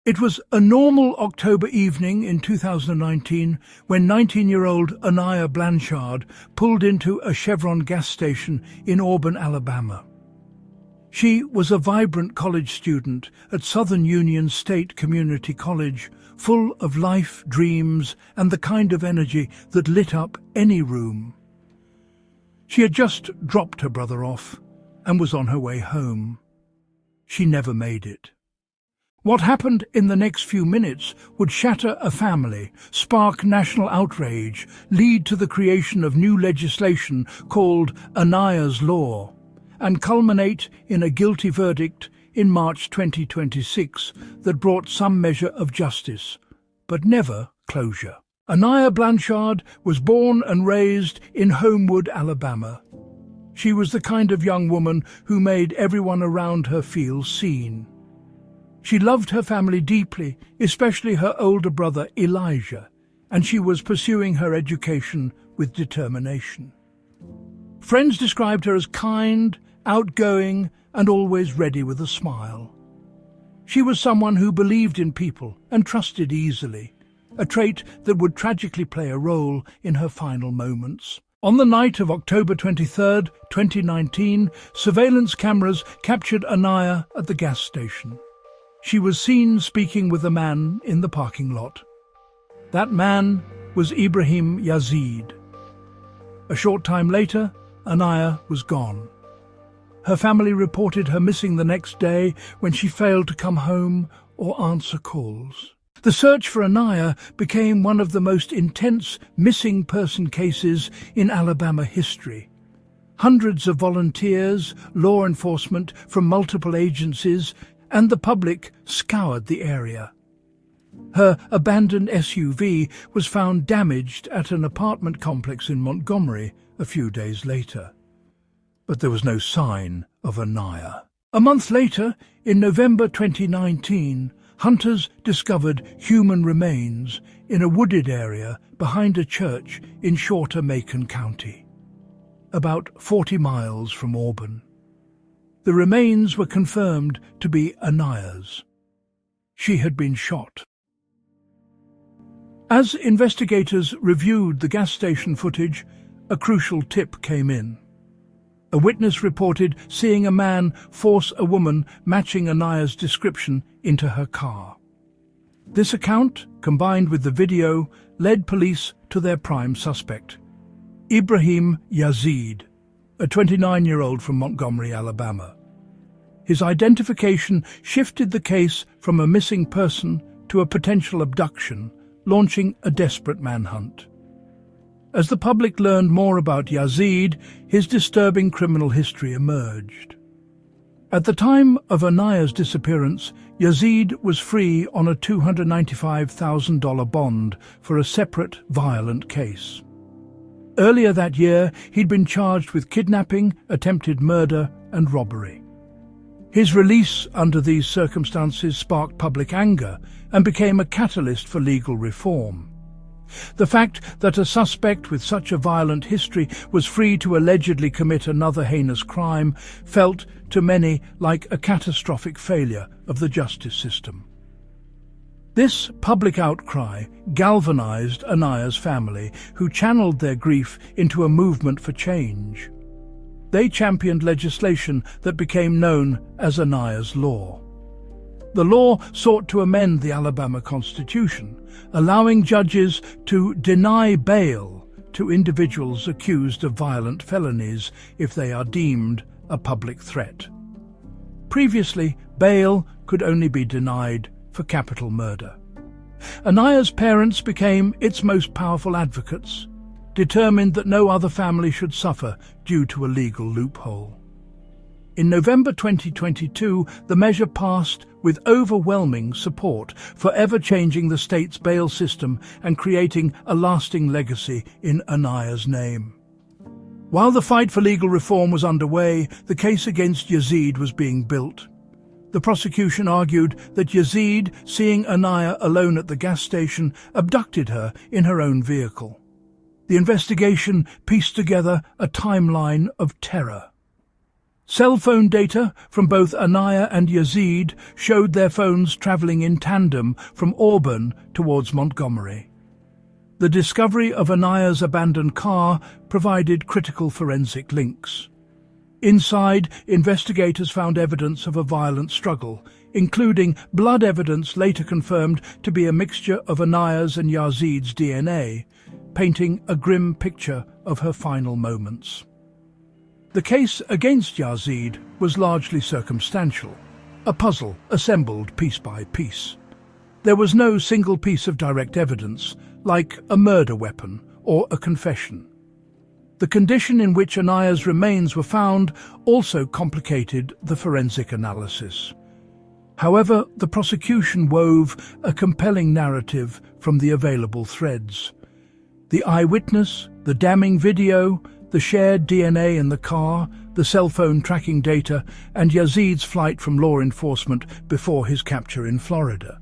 It was a normal October evening in 2019 when 19-year-old Aniah Blanchard pulled into a Chevron gas station in Auburn, Alabama. She was a vibrant college student at Southern Union State Community College, full of life, dreams, and the kind of energy that lit up any room. She had just dropped her brother off and was on her way home. She never made it. What happened in the next few minutes would shatter a family, spark national outrage, lead to the creation of new legislation called Aniah's Law, and culminate in a guilty verdict in March 2026 that brought some measure of justice, but never closure. Aniah Blanchard was born and raised in Homewood, Alabama. She was the kind of young woman who made everyone around her feel seen. She loved her family deeply, especially her older brother Elijah, and she was pursuing her education with determination. Friends described her as kind, outgoing, and always ready with a smile. She was someone who believed in people and trusted easily, a trait that would tragically play a role in her final moments. On the night of October 23, 2019, surveillance cameras captured Aniah at the gas station. She was seen speaking with a man in the parking lot. That man was Ibrahim Yazid. A short time later, Aniah was gone. Her family reported her missing the next day when she failed to come home or answer calls. The search for Aniah became one of the most intense missing person cases in Alabama history. Hundreds of volunteers, law enforcement from multiple agencies, and the public scoured the area. Her abandoned SUV was found damaged at an apartment complex in Montgomery a few days later. But there was no sign of Aniah. A month later, in November 2019, hunters discovered human remains in a wooded area behind a church in Shorter Macon County, about 40 miles from Auburn. The remains were confirmed to be Aniah's. She had been shot. As investigators reviewed the gas station footage, a crucial tip came in. A witness reported seeing a man force a woman matching Aniah's description into her car. This account, combined with the video, led police to their prime suspect, Ibrahim Yazid, a 29-year-old from Montgomery, Alabama. His identification shifted the case from a missing person to a potential abduction, launching a desperate manhunt. As the public learned more about Yazid, his disturbing criminal history emerged. At the time of Aniah's disappearance, Yazid was free on a $295,000 bond for a separate, violent case. Earlier that year, he'd been charged with kidnapping, attempted murder, and robbery. His release under these circumstances sparked public anger and became a catalyst for legal reform. The fact that a suspect with such a violent history was free to allegedly commit another heinous crime felt to many like a catastrophic failure of the justice system. This public outcry galvanized Aniah's family, who channeled their grief into a movement for change. They championed legislation that became known as Aniah's Law. The law sought to amend the Alabama Constitution, allowing judges to deny bail to individuals accused of violent felonies if they are deemed a public threat. Previously, bail could only be denied for capital murder. Aniah's parents became its most powerful advocates, determined that no other family should suffer due to a legal loophole. In November 2022, the measure passed with overwhelming support, forever changing the state's bail system and creating a lasting legacy in Aniah's name. While the fight for legal reform was underway, the case against Yazid was being built. The prosecution argued that Yazid, seeing Aniah alone at the gas station, abducted her in her own vehicle. The investigation pieced together a timeline of terror. Cell phone data from both Aniah and Yazid showed their phones traveling in tandem from Auburn towards Montgomery. The discovery of Aniah's abandoned car provided critical forensic links. Inside, investigators found evidence of a violent struggle, including blood evidence later confirmed to be a mixture of Aniah's and Yazid's DNA, painting a grim picture of her final moments. The case against Yazid was largely circumstantial, a puzzle assembled piece by piece. There was no single piece of direct evidence, like a murder weapon or a confession. The condition in which Aniah's remains were found also complicated the forensic analysis. However, the prosecution wove a compelling narrative from the available threads. The eyewitness, the damning video, the shared DNA in the car, the cell phone tracking data, and Yazid's flight from law enforcement before his capture in Florida.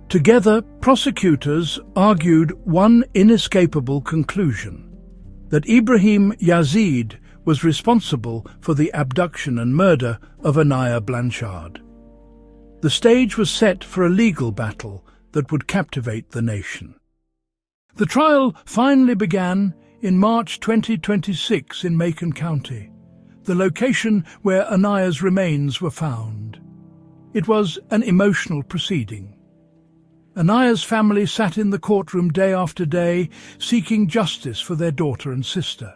Together, prosecutors argued one inescapable conclusion: that Ibrahim Yazid was responsible for the abduction and murder of Aniah Blanchard. The stage was set for a legal battle that would captivate the nation. The trial finally began in March 2026 in Macon County, the location where Aniah's remains were found. It was an emotional proceeding. Aniah's family sat in the courtroom day after day, seeking justice for their daughter and sister.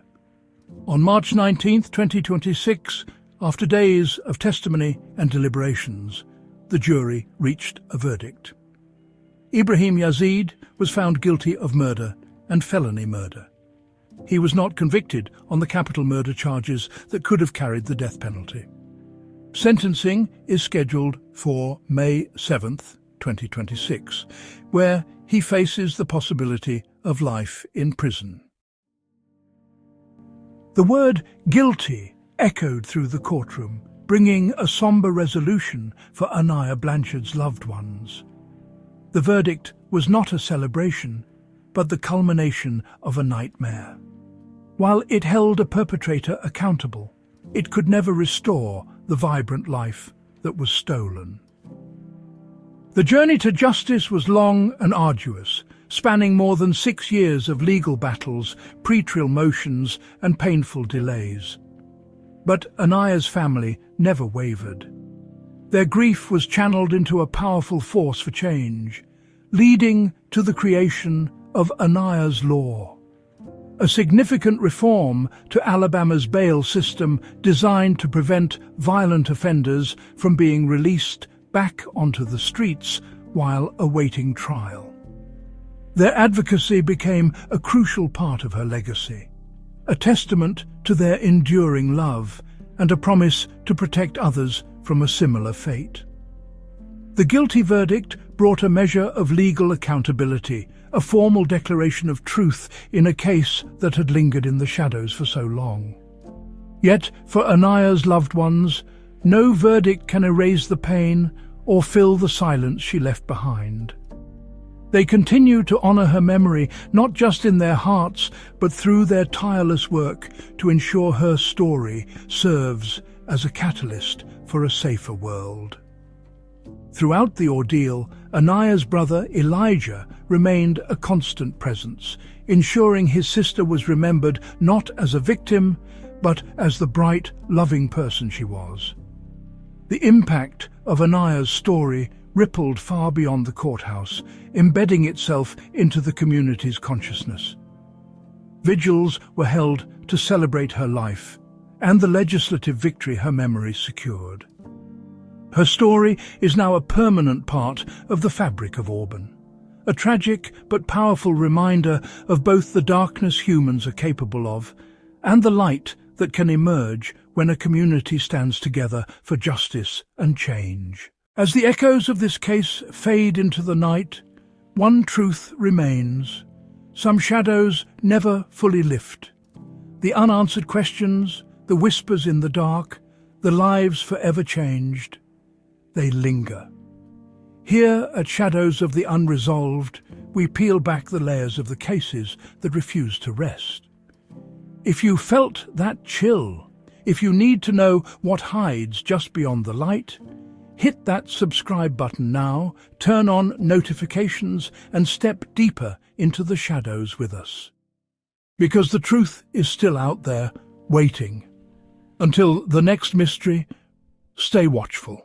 On March 19, 2026, after days of testimony and deliberations, the jury reached a verdict. Ibrahim Yazid was found guilty of murder and felony murder. He was not convicted on the capital murder charges that could have carried the death penalty. Sentencing is scheduled for May 7th, 2026, where he faces the possibility of life in prison. The word guilty echoed through the courtroom, bringing a somber resolution for Aniah Blanchard's loved ones. The verdict was not a celebration, but the culmination of a nightmare. While it held a perpetrator accountable, it could never restore the vibrant life that was stolen. The journey to justice was long and arduous, spanning more than 6 years of legal battles, pre-trial motions, and painful delays. But Aniah's family never wavered. Their grief was channeled into a powerful force for change, leading to the creation of Aniah's Law, a significant reform to Alabama's bail system designed to prevent violent offenders from being released back onto the streets while awaiting trial. Their advocacy became a crucial part of her legacy, a testament to their enduring love and a promise to protect others from a similar fate. The guilty verdict brought a measure of legal accountability, a formal declaration of truth in a case that had lingered in the shadows for so long. Yet, for Aniah's loved ones, no verdict can erase the pain or fill the silence she left behind. They continue to honor her memory, not just in their hearts, but through their tireless work to ensure her story serves as a catalyst for a safer world. Throughout the ordeal, Aniah's brother Elijah remained a constant presence, ensuring his sister was remembered not as a victim, but as the bright, loving person she was. The impact of Aniah's story rippled far beyond the courthouse, embedding itself into the community's consciousness. Vigils were held to celebrate her life and the legislative victory her memory secured. Her story is now a permanent part of the fabric of Auburn, a tragic but powerful reminder of both the darkness humans are capable of and the light that can emerge when a community stands together for justice and change. As the echoes of this case fade into the night, one truth remains. Some shadows never fully lift. The unanswered questions, the whispers in the dark, the lives forever changed, they linger. Here at Shadows of the Unresolved, we peel back the layers of the cases that refuse to rest. If you felt that chill, If you need to know what hides just beyond the light, hit that subscribe button now, turn on notifications, and step deeper into the shadows with us. Because the truth is still out there, waiting. Until the next mystery, stay watchful.